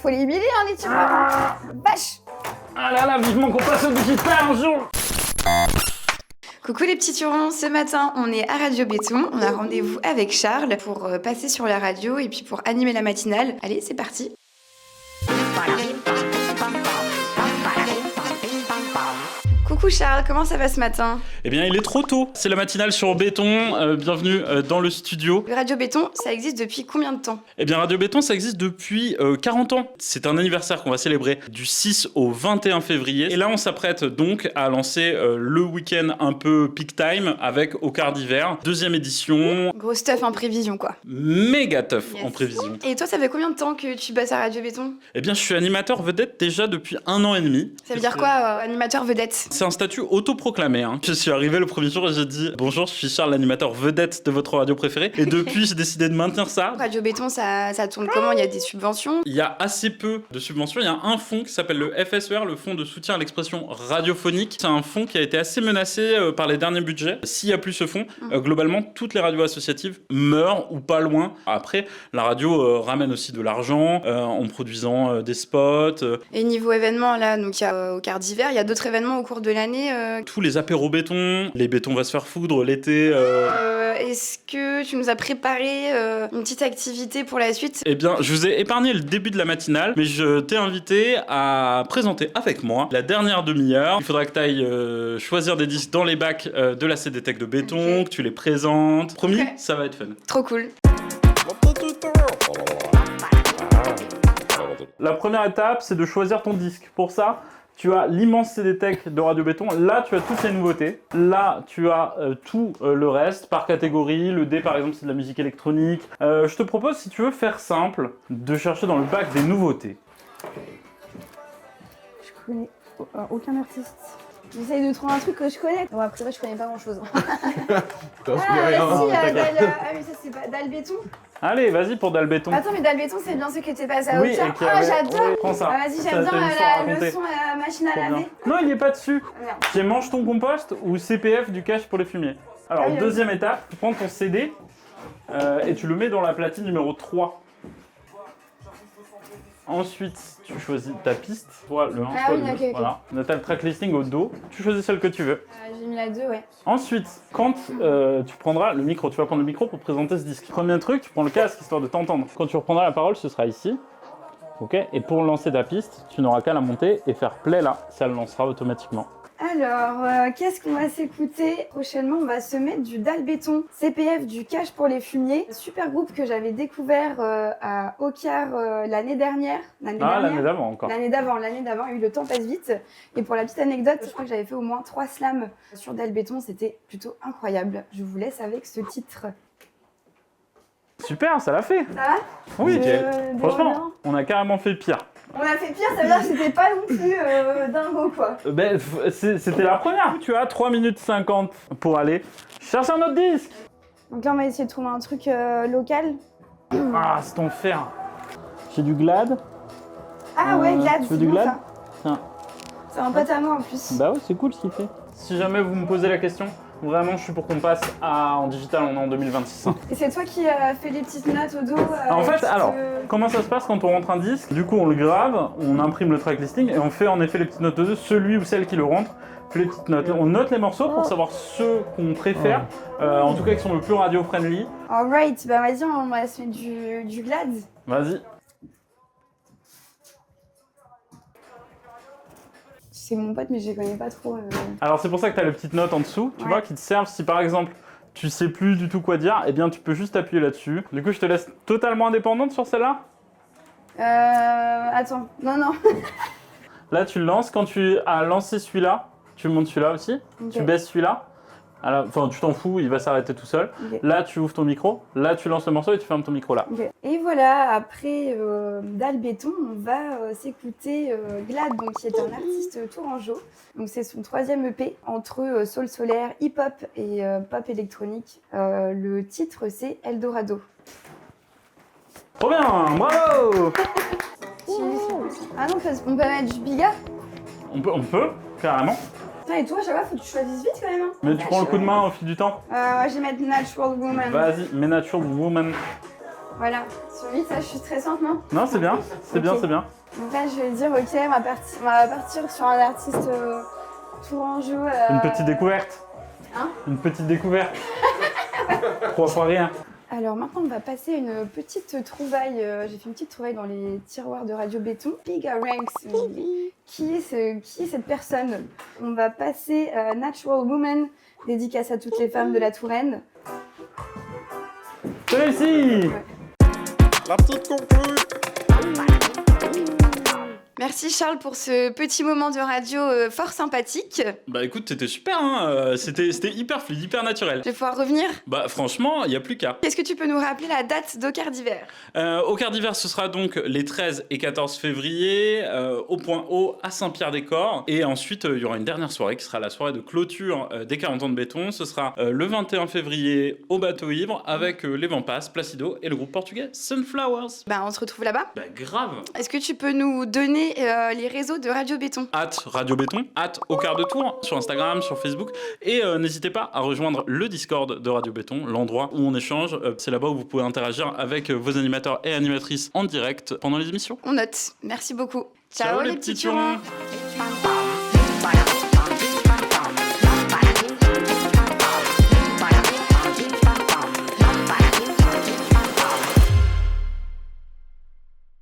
Faut les huiler, hein, les tiroirs. Vache. Ah là là, vivement qu'on passe au digital un jour. Coucou les petits turons, ce matin on est à Radio Béton, on a rendez-vous avec Charles pour passer sur la radio et puis pour animer la matinale. Allez, c'est parti. Coucou Charles, comment ça va ce matin? Eh bien, il est trop tôt. C'est la matinale sur Béton. Bienvenue dans le studio. Radio Béton, ça existe depuis combien de temps? Eh bien, Radio Béton, ça existe depuis 40 ans. C'est un anniversaire qu'on va célébrer du 6 au 21 février. Et là, on s'apprête donc à lancer le week-end un peu peak time avec Au quart d'hiver. Deuxième édition. Gros stuff en prévision quoi. Méga tough Yes. en prévision. Et toi, ça fait combien de temps que tu bosses à Radio Béton? Eh bien, je suis animateur vedette déjà depuis 1 an et demi. Ça veut dire quoi, animateur vedette? C'est un statut autoproclamé. Je suis arrivé le premier jour et j'ai dit « Bonjour, je suis Charles, l'animateur vedette de votre radio préférée. » Et depuis, j'ai décidé de maintenir ça. Radio Béton, ça tourne comment? Il y a des subventions? Il y a assez peu de subventions. Il y a un fonds qui s'appelle le FSER, le Fonds de soutien à l'expression radiophonique. C'est un fonds qui a été assez menacé par les derniers budgets. S'il n'y a plus ce fonds, globalement, toutes les radios associatives meurent ou pas loin. Après, la radio ramène aussi de l'argent en produisant des spots. Et niveau événements, là, donc il y a Au quart d'hiver, il y a d'autres événements au cours de l'année. Tous les apéros béton, les bétons va se faire foudre l'été. Est-ce que tu nous as préparé une petite activité pour la suite? Eh bien, je vous ai épargné le début de la matinale, mais je t'ai invité à présenter avec moi la dernière demi-heure. Il faudra que tu ailles choisir des disques dans les bacs de la CDTech de Béton, que tu les présentes. Promis, Ok. ça va être fun. Trop cool. La première étape, c'est de choisir ton disque. Pour ça, tu as l'immense CDTech de Radio Béton. Là, tu as toutes les nouveautés. Là, tu as tout le reste par catégorie. Le D, par exemple, c'est de la musique électronique. Je te propose, si tu veux faire simple, de chercher dans le bac des nouveautés. Je connais aucun artiste. J'essaye de trouver un truc que je connais. Bon, après, je connais pas grand chose. Ah, si, mais ça, c'est pas Dalle Béton. Allez, vas-y pour Dalle Béton. Attends, mais Dalle Béton, c'est bien ce que t'es passé à Oui, Auchan. et qui Ah, avait- j'adore. oui, prends ça. Ah, vas-y, Ça, j'aime t'as bien une histoire à le raconter. son à la machine à Trop bien. laver. Non, il est pas dessus. Ah, merde. C'est Mange ton compost ou CPF du cash pour les fumiers. Alors, Ah oui, deuxième étape, tu prends ton CD et tu le mets dans la platine numéro 3. Ensuite, tu choisis ta piste, soit le 1, Ah soit oui, le 2. ok, ok. Voilà. On a le track listing au dos. Tu choisis celle que tu veux. J'ai mis la 2, ouais. Ensuite, quand tu prendras le micro, tu vas prendre le micro pour présenter ce disque. Premier truc, tu prends le casque histoire de t'entendre. Quand tu reprendras la parole, ce sera ici. Ok. Et pour lancer ta piste, tu n'auras qu'à la monter et faire play là. Ça le lancera automatiquement. Alors, qu'est-ce qu'on va s'écouter? Prochainement, on va se mettre du Dalle Béton, CPF du cash pour les fumiers. Super groupe que j'avais découvert à Aucard l'année dernière. L'année d'avant encore. L'année d'avant, oui, le temps passe vite. Et pour la petite anecdote, je crois que j'avais fait au moins 3 slams sur Dalle Béton, c'était plutôt incroyable. Je vous laisse avec ce titre. Super, ça l'a fait. Ça va? Oui, Nickel. franchement, on a carrément fait pire. On a fait pire, ça veut dire que c'était pas non plus dingo quoi. C'était la première. Tu as 3 minutes 50 pour aller chercher un autre disque. Donc là, on va essayer de trouver un truc local. Ah, c'est ton fer. J'ai du Glad. Ah ouais, Glad, Tu veux c'est du bon Glad? ça. Tiens. C'est un pote à moi en plus. Bah ouais, c'est cool ce qu'il fait. Si jamais vous me posez la question, vraiment, je suis pour qu'on passe en digital, on est en 2026. Et c'est toi qui as fait les petites notes au dos En les fait, petites, alors, comment ça se passe quand on rentre un disque? Du coup, on le grave, on imprime le track listing et on fait en effet les petites notes de celui ou celle qui le rentre. Fait les petites notes. On note les morceaux pour savoir ceux qu'on préfère, en tout cas qui sont le plus radio-friendly. Alright, bah vas-y, on va se mettre du Glad. Vas-y. C'est mon pote, mais je les connais pas trop. Alors c'est pour ça que tu as les petites notes en dessous, tu Ouais. vois, qui te servent si par exemple tu sais plus du tout quoi dire, eh bien tu peux juste appuyer là-dessus. Du coup, je te laisse totalement indépendante sur celle-là. Attends, non. Là, tu le lances. Quand tu as lancé celui-là, tu montes celui-là aussi. Ok. Tu baisses celui-là. Enfin, tu t'en fous, il va s'arrêter tout seul. Ok. Là, tu ouvres ton micro. Là, tu lances le morceau et tu fermes ton micro là. Ok. Et voilà, après Dalle Béton, on va s'écouter Glad, donc, qui est un artiste tourangeau. Donc c'est son 3e EP entre soul solaire, hip-hop et pop électronique. Le titre c'est Eldorado. Trop bien, bravo. Ah non, parce qu'on peut mettre du biga. On peut, carrément. Putain, et toi, à chaque fois, faut que tu choisisses vite quand même. Hein. Mais tu prends le coup de main au fil du temps. Ouais, je vais mettre Natural Woman. Vas-y, mets Natural Woman. Voilà. Sur 8, ça, je suis stressante, non? Non, c'est bien, c'est bien, Ok. c'est bien. Donc là, je vais dire, ok, on va partir sur un artiste tourangeau. Une petite découverte. Hein? Une petite découverte. 3 fois rien. Alors maintenant, on va passer à une petite trouvaille. J'ai fait une petite trouvaille dans les tiroirs de Radio Béton. Piga Ranks. Qui est cette personne? On va passer à Natural Woman, dédicace à toutes les femmes de la Touraine. C'est réussi. Ouais. La petite conclue. Merci Charles pour ce petit moment de radio fort sympathique. Bah écoute, c'était super, hein. C'était hyper fluide, hyper naturel. Je vais pouvoir revenir. Bah franchement, il n'y a plus qu'à. Est-ce que tu peux nous rappeler la date d'Ocar d'hiver? Au quart d'hiver, ce sera donc les 13 et 14 février au Point Haut à Saint-Pierre-des-Corps. Et ensuite, il y aura une dernière soirée qui sera la soirée de clôture des 40 ans de béton. Ce sera le 21 février au Bateau Ivre avec les Vampas, Placido et le groupe portugais Sunflowers. Bah, on se retrouve là-bas. Bah grave. Est-ce que tu peux nous donner les réseaux de Radio Béton? @Radio Béton, au quart de tour sur Instagram, sur Facebook. Et n'hésitez pas à rejoindre le Discord de Radio Béton, l'endroit où on échange. C'est là-bas où vous pouvez interagir avec vos animateurs et animatrices en direct pendant les émissions. On note. Merci beaucoup. Ciao les petits turons.